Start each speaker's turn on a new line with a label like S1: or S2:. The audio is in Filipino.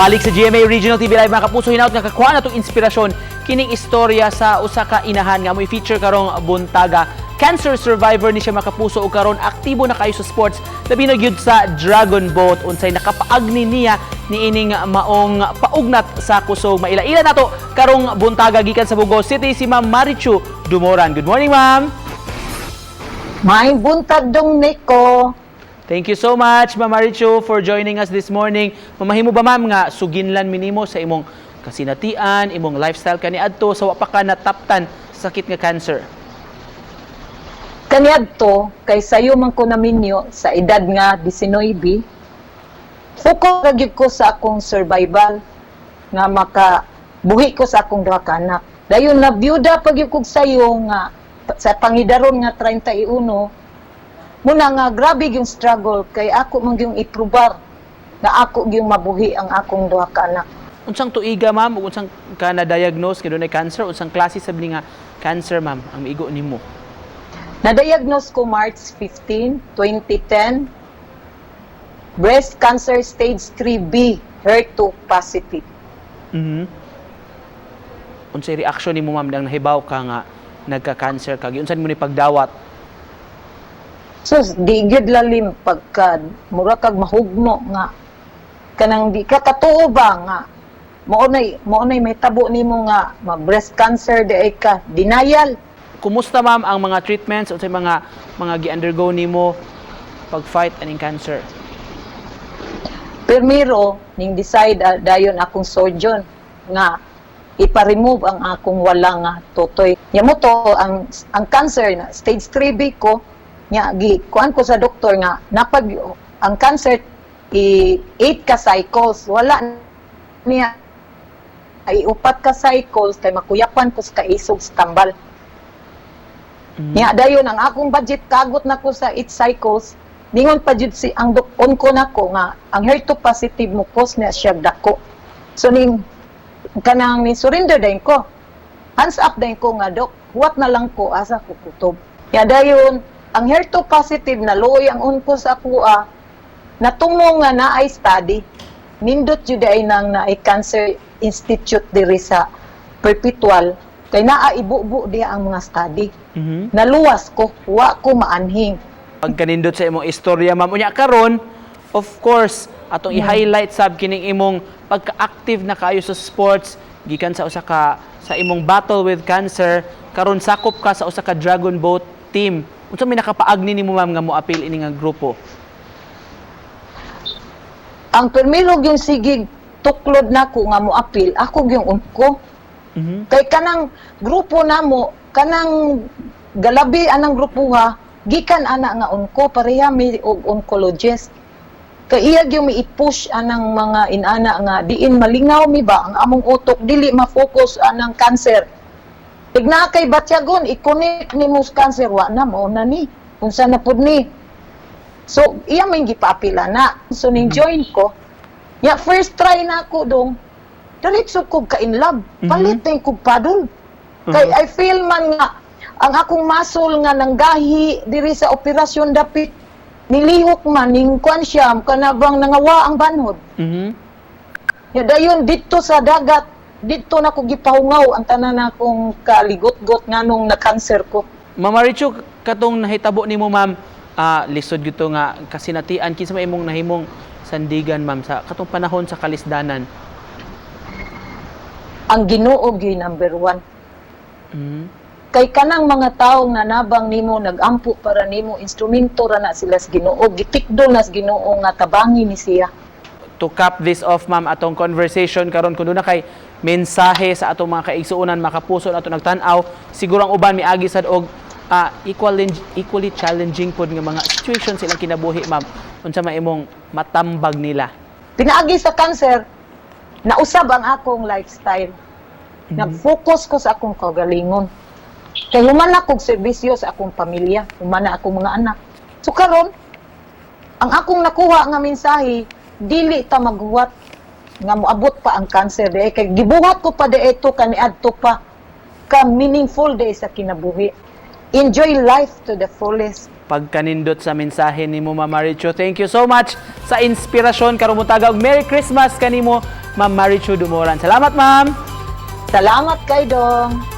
S1: Balik sa GMA Regional TV Live mga kapuso, hinaut nga kakuha na itong inspirasyon kining istorya sa usa ka inahan nga mo i-feature karong buntaga. Cancer survivor ni siya mga kapuso o karon aktibo na kayo sa sports labi na gyud sa Dragon Boat unsay nakapaagni niya ni ining maong paugnat sa kusog. Maila-ila nato karong buntaga gikan sa Bugo City si Ma'am Marichu Dumoran. Good morning, ma'am.
S2: May buntag dong Nico.
S1: Thank you so much, Ma'am Marichu, for joining us this morning. Mamahimo ba, ma'am, nga suginlan minimo sa imong kasinatian, imong lifestyle kaniadto sa wa pa ka nataptan sa sakit nga cancer?
S2: Kaniadto kay sayo man ko naminyo sa edad nga 19. Focus ra gyud ko sa akong survival nga makabuhi ko sa akong duha ka anak. Dayon na byuda pag gyud kog sayo nga sa pangidaron nga 31. Muna nga grabe yung struggle kay ako man yung iprobar na ako yung mabuhi ang akong duha ka anak.
S1: Unsang tuiga, ma'am, ug unsang ka na-diagnose kay dunay cancer, unsang klase sabli nga cancer, ma'am, ang miigo nimo?
S2: Na-diagnose ko March 15, 2010. Breast cancer stage 3B, HER2 positive.
S1: Unsay reaction nimo, ma'am, nang nahibaw ka nga nagka-cancer ka? Unsan mo ni pagdawat?
S2: So, di gyud lalim pagka mura kag mahugno nga kanang di ka katuo ba nga mao nay may tabo nimo nga breast cancer di ay ka denial.
S1: Kumusta, ma'am, ang mga treatments unsay mga gi-undergo nimo pag-fight aning cancer?
S2: Primero ning decide dayon akong surgeon nga ipa-remove ang akong wala nga totoy. Nya mo to ang cancer na stage 3B ko nya kuan ko sa doktor nga napag ang cancer 8 ka cycles wala niya ay 4 ka cycles kay makuyapan ko sa kaisog sa tambal. Nya dayon ang akong budget kagot na ko sa 8 cycles ningon pa jud si ang dokon ko nako nga ang HER2 positive mo cause na siya dako. So ning kanang ni surrender dayon ko. Hands up dayon ko nga dok, huwat na lang ko asa ko kutob. Nya dayon ang HER2 positive na luoy ang unko sa kuha natungo nga naay study nindot jud ay nang naay cancer institute diri sa Perpetual kay naa ibubu diha ang mga study. Naluwas ko wa ko maanhing
S1: Pagkanindot sa imong istorya, ma'am, unya karon of course atong i-highlight sab kining imong pagka-active na kayo sa sports gikan sa sa imong battle with cancer karon sakop ka sa usa ka Dragon Boat team. Unsa may nakapaagni nimo, ma'am, nga moapil ini nga grupo?
S2: ang permilog yung sigig tuklod nako nga moapil ako yung unko. Kay kanang grupo namo kanang galabi anang grupuha gikan ana nga unko pareha mi og oncologist kay iya gyud mi i-push anang mga inana nga diin malingaw mi ba ang among utok dili ma-focus anang cancer. Tigna kay batyagon i-connect ni mus cancer wa na mo na ni unsa na pud ni. So iya may gipapila na. So ning join ko. Ya first try na ako dong. Diretso ko ka in love. Palit ko padul. Kay I feel man nga ang akong muscle nga nanggahi diri sa operasyon dapit nilihok man ning kuan siya kanabang nangawa ang banhod. Ya dayon dito sa dagat dito na ko gipahungaw ang tanan akong kaligot-got nganong na-cancer ko.
S1: Ma'am Marichu, katong nahitabo nimo, ma'am, lisod gyud to nga kasinatian kinsa may imong nahimong sandigan, ma'am, sa katong panahon sa kalisdanan?
S2: Ang Ginoo gyud number 1. Kay kanang mga tawo nga nabang nimo nagampo para nimo instrumento ra na sila sa Ginoo gitikdo nas Ginoo nga tabangi ni siya.
S1: To cap this off, ma'am, atong conversation karon kun na kay mensahe sa atong mga kaigsuonan, makapuso na atong nagtan-aw, siguro ang uban miagi sad og equally challenging pod nga mga situation silang kinabuhi, ma'am. Unsa may imong matambag nila?
S2: Pinaagi sa cancer, nausab ang akong lifestyle. Nag-focus ko sa akong kagalingon. Kay human akong serbisyo sa akong pamilya, human na akong mga anak. So karon, ang akong nakuha nga mensahe, dili ta maghuwat nga moabot pa ang cancer di kay gibuhat ko pa dito kaniadto pa ka meaningful day sa kinabuhi. Enjoy life to the fullest.
S1: Pagkanindot sa mensahe nimo, Ma'am Marichu. Thank you so much sa inspirasyon karong buntaga og Merry Christmas kanimo Ma'am Marichu Dumoran. Salamat, ma'am!
S2: Salamat kay Dong.